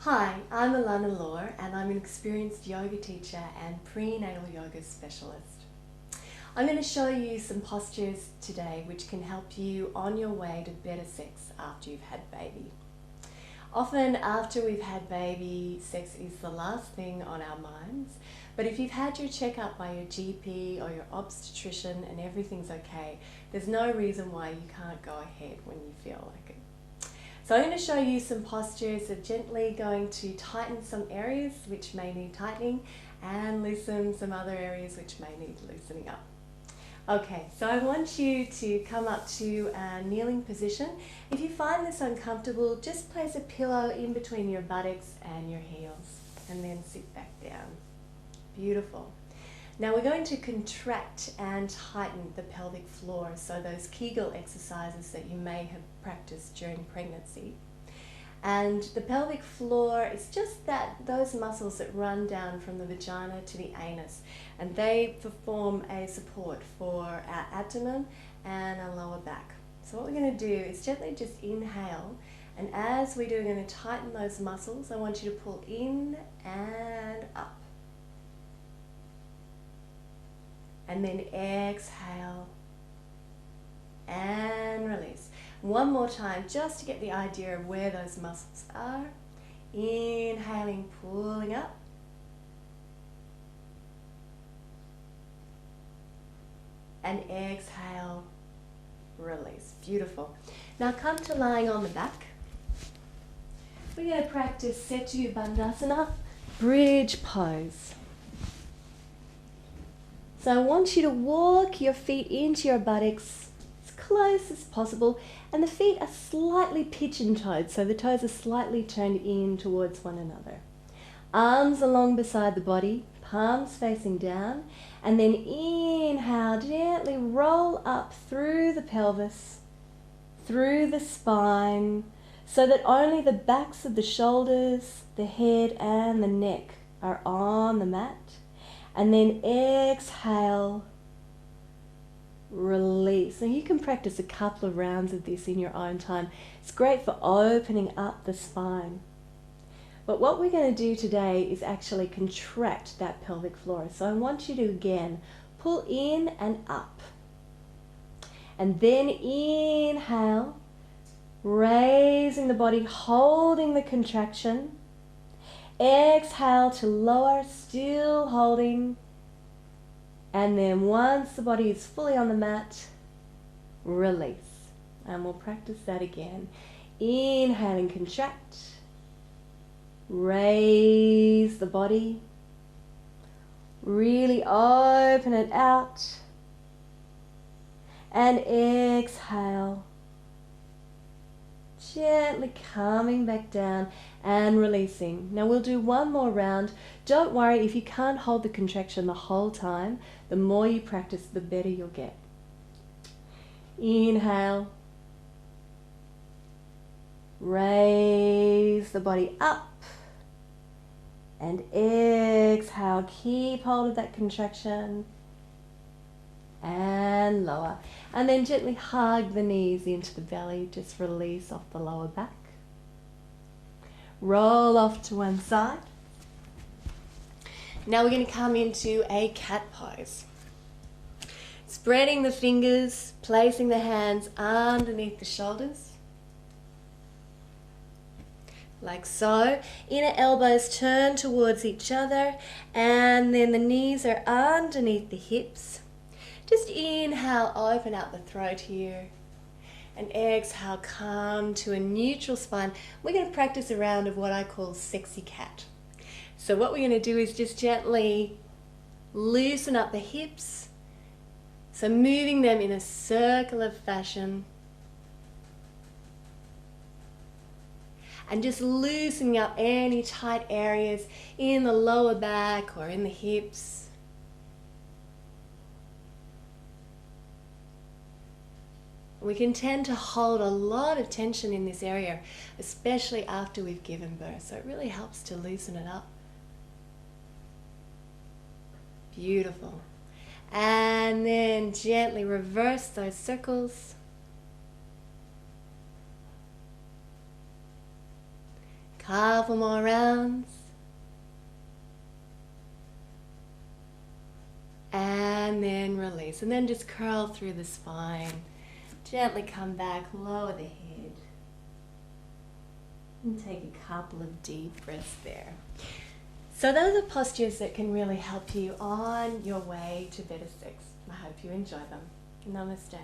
Hi, I'm Alana Law and I'm an experienced yoga teacher and prenatal yoga specialist. I'm going to show you some postures today which can help you on your way to better sex after you've had baby. Often after we've had baby, sex is the last thing on our minds, but if you've had your checkup by your GP or your obstetrician and everything's okay, there's no reason why you can't go ahead when you feel like it. So I'm going to show you some postures that are gently going to tighten some areas which may need tightening and loosen some other areas which may need loosening up. Okay, so I want you to come up to a kneeling position. If you find this uncomfortable, just place a pillow in between your buttocks and your heels and then sit back down. Beautiful. Now we're going to contract and tighten the pelvic floor, so those Kegel exercises that you may have practiced during pregnancy. And the pelvic floor is just those muscles that run down from the vagina to the anus, and they form a support for our abdomen and our lower back. So what we're going to do is gently just inhale, and as we do, we're going to tighten those muscles. I want you to pull in and up. And then exhale and release. One more time, just to get the idea of where those muscles are. Inhaling, pulling up. And exhale, release. Beautiful. Now come to lying on the back. We're going to practice Setu Bandhasana, bridge pose. So I want you to walk your feet into your buttocks as close as possible, and the feet are slightly pigeon-toed, so the toes are slightly turned in towards one another. Arms along beside the body, palms facing down, and then inhale, gently roll up through the pelvis, through the spine, so that only the backs of the shoulders, the head and the neck are on the mat. And then exhale, release. Now you can practice a couple of rounds of this in your own time. It's great for opening up the spine. But what we're going to do today is actually contract that pelvic floor. So I want you to again pull in and up. And then inhale, raising the body, holding the contraction. Exhale to lower, still holding. And then once the body is fully on the mat, release. And we'll practice that again. Inhaling, contract. Raise the body. Really open it out. And exhale. Gently coming back down and releasing. Now we'll do one more round. Don't worry if you can't hold the contraction the whole time. The more you practice, the better you'll get. Inhale. Raise the body up. And exhale. Keep hold of that contraction. And lower. And then gently hug the knees into the belly. Just release off the lower back. Roll off to one side. Now we're going to come into a cat pose. Spreading the fingers, placing the hands underneath the shoulders. Like so. Inner elbows turn towards each other, and then the knees are underneath the hips. Just inhale, open out the throat here. And exhale, come to a neutral spine. We're going to practice a round of what I call sexy cat. So what we're going to do is just gently loosen up the hips. So moving them in a circular fashion. And just loosening up any tight areas in the lower back or in the hips. We can tend to hold a lot of tension in this area, especially after we've given birth. So it really helps to loosen it up. Beautiful. And then gently reverse those circles. couple more rounds. And then release. And then just curl through the spine. Gently come back, lower the head. And take a couple of deep breaths there. So those are postures that can really help you on your way to better sex. I hope you enjoy them. Namaste.